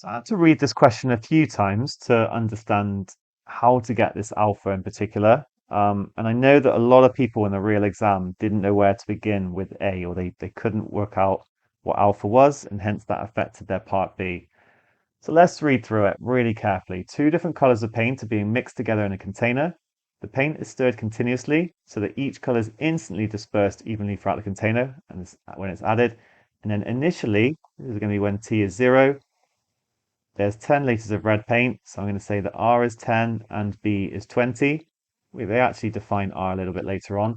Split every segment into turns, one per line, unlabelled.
So I had to read this question a few times to understand how to get this alpha in particular. And I know that a lot of people in the real exam didn't know where to begin with A, or they couldn't work out what alpha was, and hence that affected their part B. So let's read through it really carefully. Two different colors of paint are being mixed together in a container. The paint is stirred continuously so that each color is instantly dispersed evenly throughout the container and when it's added. And then initially, this is going to be when T is 0. There's 10 liters of red paint, so I'm going to say that R is 10 and B is 20. They actually define R a little bit later on.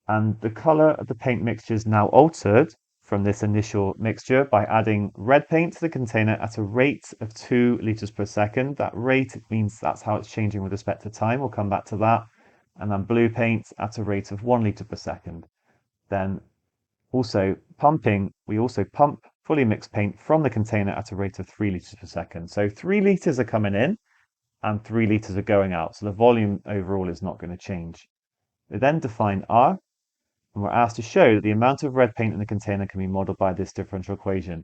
And the color of the paint mixture is now altered from this initial mixture by adding red paint to the container at a rate of 2 liters per second. That rate means that's how it's changing with respect to time. We'll come back to that. And then blue paint at a rate of 1 liter per second. Then also pumping, we also pump fully mixed paint from the container at a rate of 3 liters per second. So 3 liters are coming in and 3 liters are going out. So the volume overall is not going to change. We then define R, and we're asked to show that the amount of red paint in the container can be modeled by this differential equation.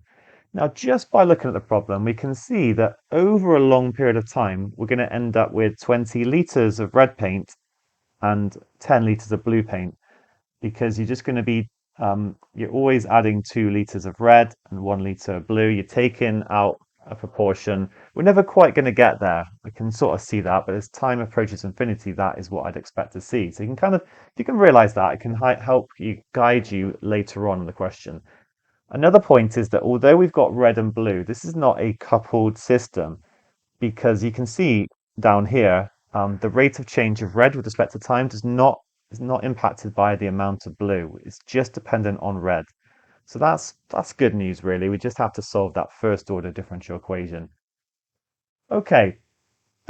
Now, just by looking at the problem, we can see that over a long period of time, we're going to end up with 20 liters of red paint and 10 liters of blue paint, because you're just going to be you're always adding 2 liters of red and 1 liter of blue. You're taking out a proportion. We're never quite going to get there. We can sort of see that, but as time approaches infinity, that is what I'd expect to see. So you can if you can realize that, it can help you guide you later on in the question. Another point is that although we've got red and blue, this is not a coupled system, because you can see down here the rate of change of red with respect to time is not impacted by the amount of blue. It's just dependent on red. So that's good news, really. We just have to solve that first order differential equation. Okay,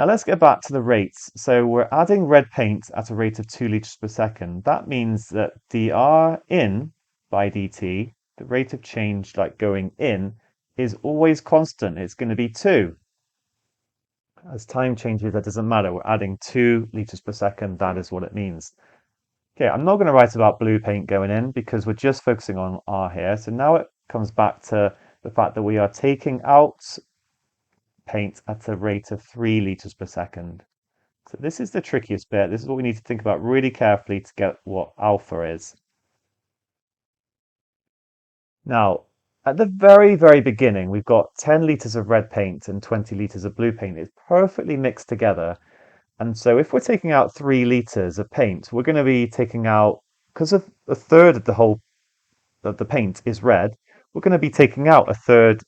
now let's get back to the rates. So we're adding red paint at a rate of 2 liters per second. That means that dr in by dt, the rate of change like going in, is always constant. It's going to be 2. As time changes, that doesn't matter. We're adding 2 liters per second. That is what it means. Okay, I'm not going to write about blue paint going in because we're just focusing on R here. So now it comes back to the fact that we are taking out paint at a rate of 3 liters per second. So this is the trickiest bit. This is what we need to think about really carefully to get what alpha is. Now, at the very, very beginning, we've got 10 liters of red paint and 20 liters of blue paint. It's perfectly mixed together. And so if we're taking out 3 liters of paint, we're going to be taking out, because of a third of the paint is red, we're going to be taking out a third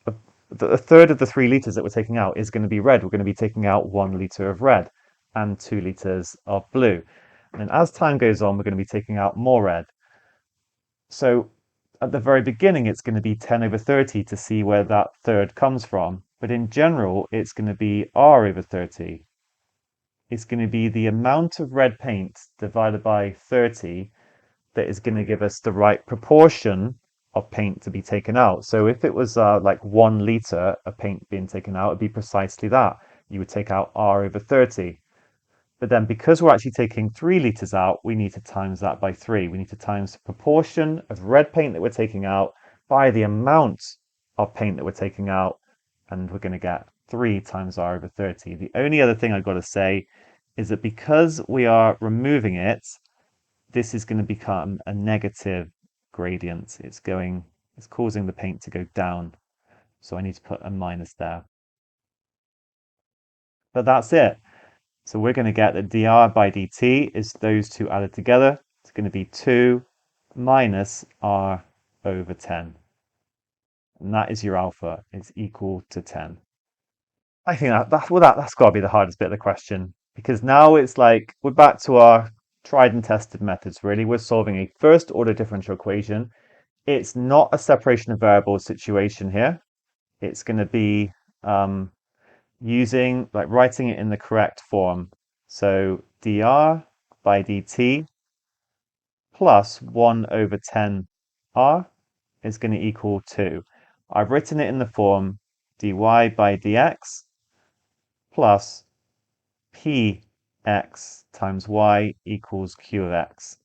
of the 3 liters that we're taking out is going to be red. We're going to be taking out 1 liter of red and 2 liters of blue. And then as time goes on, we're going to be taking out more red. So at the very beginning, it's going to be 10 over 30 to see where that third comes from. But in general, it's going to be R over 30. It's going to be the amount of red paint divided by 30 that is going to give us the right proportion of paint to be taken out. So if it was like 1 liter of paint being taken out, it'd be precisely that. You would take out R over 30. But then because we're actually taking 3 liters out, we need to times that by 3. We need to times the proportion of red paint that we're taking out by the amount of paint that we're taking out, and we're going to get 3 times R over 30. The only other thing I've got to say is that because we are removing it, this is going to become a negative gradient. It's causing the paint to go down. So I need to put a minus there. But that's it. So we're going to get that dr by dt is those two added together. It's going to be 2 minus r over 10. And that is your alpha. It's equal to 10. I think that's got to be the hardest bit of the question, because now it's like we're back to our tried and tested methods, really. We're solving a first order differential equation. It's not a separation of variables situation here. It's going to be writing it in the correct form. So dr by dt plus 1 over 10r is going to equal 2. I've written it in the form dy by dx plus px times y equals q of x.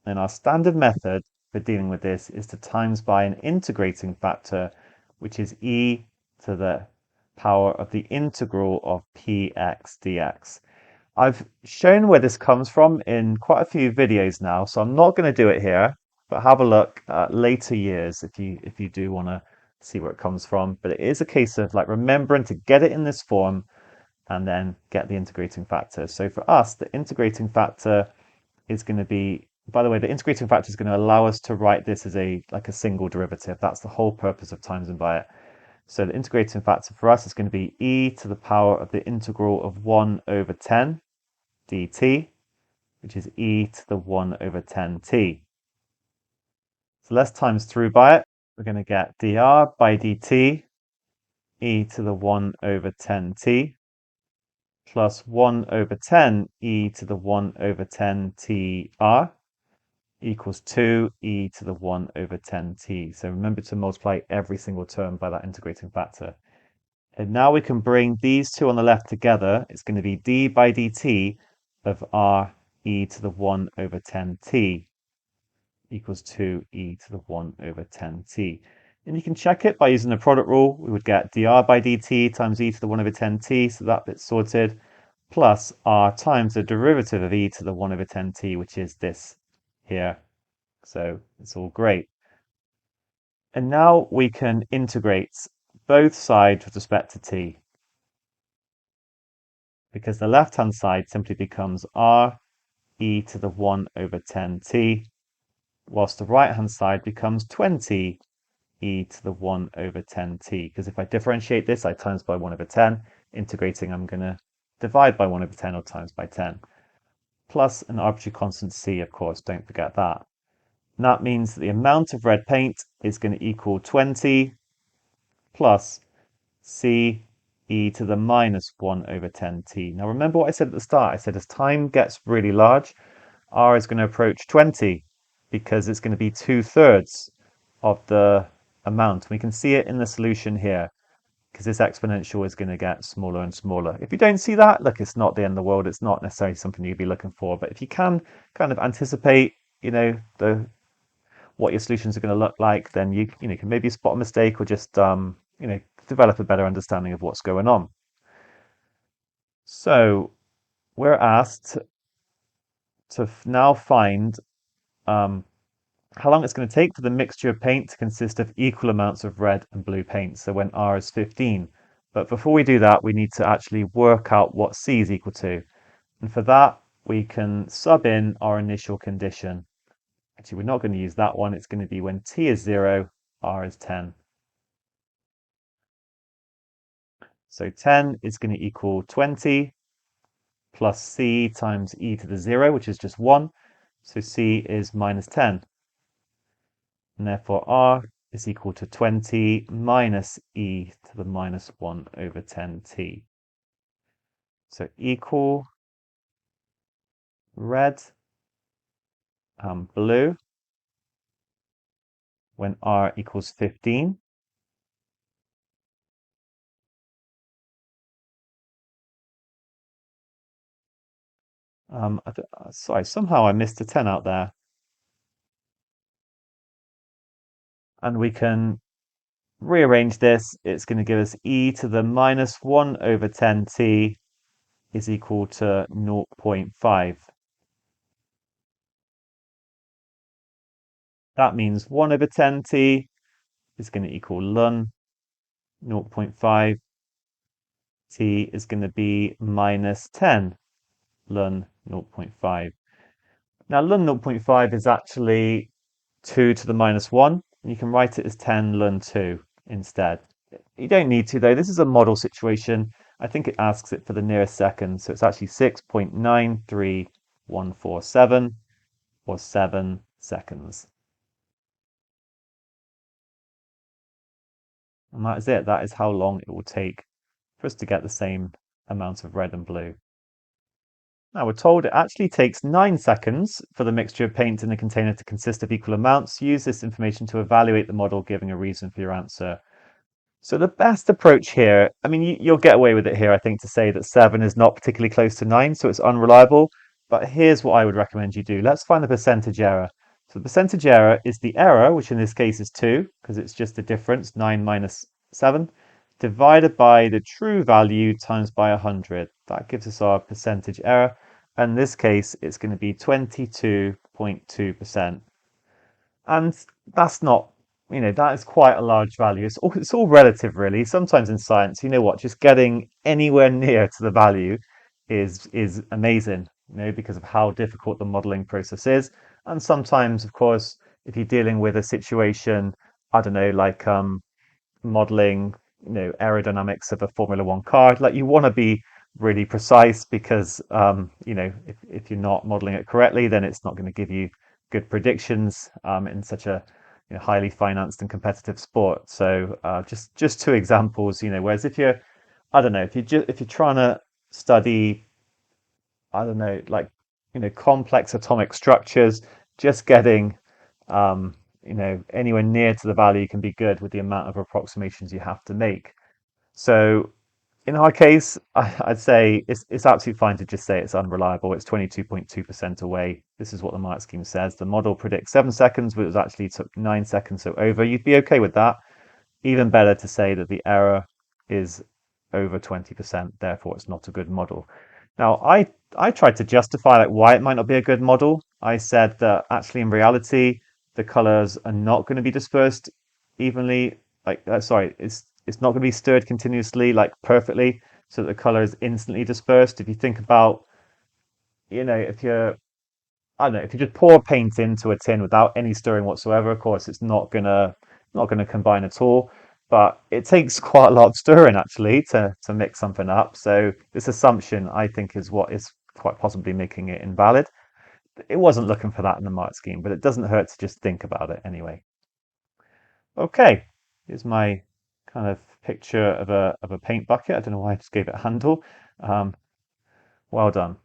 And our standard method for dealing with this is to times by an integrating factor, which is e to the power of the integral of px dx. I've shown where this comes from in quite a few videos now, so I'm not going to do it here, but have a look at later years if you do want to see where it comes from. But it is a case of like remembering to get it in this form and then get the integrating factor. So for us, the integrating factor is going to be, by the way, the integrating factor is going to allow us to write this as a single derivative. That's the whole purpose of times and by it. So the integrating factor for us is going to be e to the power of the integral of 1 over 10 dt, which is e to the 1 over 10t. So let's times through by it. We're going to get dr by dt e to the 1 over 10t plus 1 over 10 e to the 1 over 10tr equals 2 e to the 1 over 10t. So remember to multiply every single term by that integrating factor. And now we can bring these two on the left together. It's going to be d by dt of r e to the 1 over 10t equals 2 e to the 1 over 10t. And you can check it by using the product rule. We would get dr by dt times e to the 1 over 10t, so that bit's sorted, plus r times the derivative of e to the 1 over 10t, which is this here. So it's all great. And now we can integrate both sides with respect to t, because the left-hand side simply becomes r e to the 1 over 10t, whilst the right-hand side becomes 20 e to the 1 over 10t, because if I differentiate this, I times by 1 over 10. Integrating, I'm going to divide by 1 over 10 or times by 10. Plus an arbitrary constant c, of course, don't forget that. And that means that the amount of red paint is going to equal 20 plus c e to the minus 1 over 10t. Now remember what I said at the start. I said as time gets really large, r is going to approach 20 because it's going to be 2/3 of the amount. We can see it in the solution here because this exponential is going to get smaller and smaller. If you don't see that, look, it's not the end of the world. It's not necessarily something you'd be looking for. But if you can kind of anticipate, what your solutions are going to look like, then you can maybe spot a mistake or just develop a better understanding of what's going on. So we're asked to now find how long it's going to take for the mixture of paint to consist of equal amounts of red and blue paint, so when R is 15. But before we do that, we need to actually work out what C is equal to. And for that, we can sub in our initial condition. Actually, we're not going to use that one. It's going to be when T is 0, R is 10. So 10 is going to equal 20 plus C times e to the 0, which is just 1. So C is minus 10. And therefore R is equal to 20 minus e to the minus 1 over 10t. So equal red and blue when R equals 15. Sorry, somehow I missed a 10 out there. And we can rearrange this. It's going to give us e to the minus 1 over 10t is equal to 0.5. That means 1 over 10t is going to equal ln 0.5. T is going to be minus 10 ln 0.5. Now ln 0.5 is actually 2 to the minus 1. And you can write it as 10 ln 2 instead. You don't need to though. This is a model situation. I think it asks it for the nearest second. So it's actually 6.93147 or 7 seconds. And that is it. That is how long it will take for us to get the same amount of red and blue. Now we're told it actually takes 9 seconds for the mixture of paint in the container to consist of equal amounts. Use this information to evaluate the model, giving a reason for your answer. So the best approach here, I mean, you'll get away with it here, I think, to say that 7 is not particularly close to 9, so it's unreliable. But here's what I would recommend you do. Let's find the percentage error. So the percentage error is the error, which in this case is 2, because it's just the difference, 9 minus 7, divided by the true value times by 100. That gives us our percentage error. And in this case, it's going to be 22.2%. And that's not, that is quite a large value. It's all relative, really. Sometimes in science, you know what, just getting anywhere near to the value is amazing, because of how difficult the modeling process is. And sometimes, of course, if you're dealing with a situation, I don't know, like modeling, aerodynamics of a Formula One car. Like you want to be really precise because, if you're not modeling it correctly, then it's not going to give you good predictions in such a highly financed and competitive sport. So just two examples, whereas if you're, I don't know, if you're trying to study, I don't know, like, complex atomic structures, just getting, anywhere near to the value can be good with the amount of approximations you have to make. So in our case, I'd say it's absolutely fine to just say it's unreliable. It's 22.2% away. This is what the mark scheme says. The model predicts 7 seconds, but it was actually took 9 seconds, so over. You'd be okay with that. Even better to say that the error is over 20%, therefore it's not a good model. Now, I tried to justify like why it might not be a good model. I said that actually in reality, the colors are not going to be dispersed evenly. Like, sorry, it's not going to be stirred continuously, like perfectly, so that the color is instantly dispersed. If you think about, if you're I don't know, if you just pour paint into a tin without any stirring whatsoever, of course, it's not gonna combine at all. But it takes quite a lot of stirring actually to mix something up. So this assumption, I think, is what is quite possibly making it invalid. It wasn't looking for that in the mark scheme, but it doesn't hurt to just think about it anyway. Okay, here's my kind of picture of a paint bucket. I don't know why I just gave it a handle. Um, well done.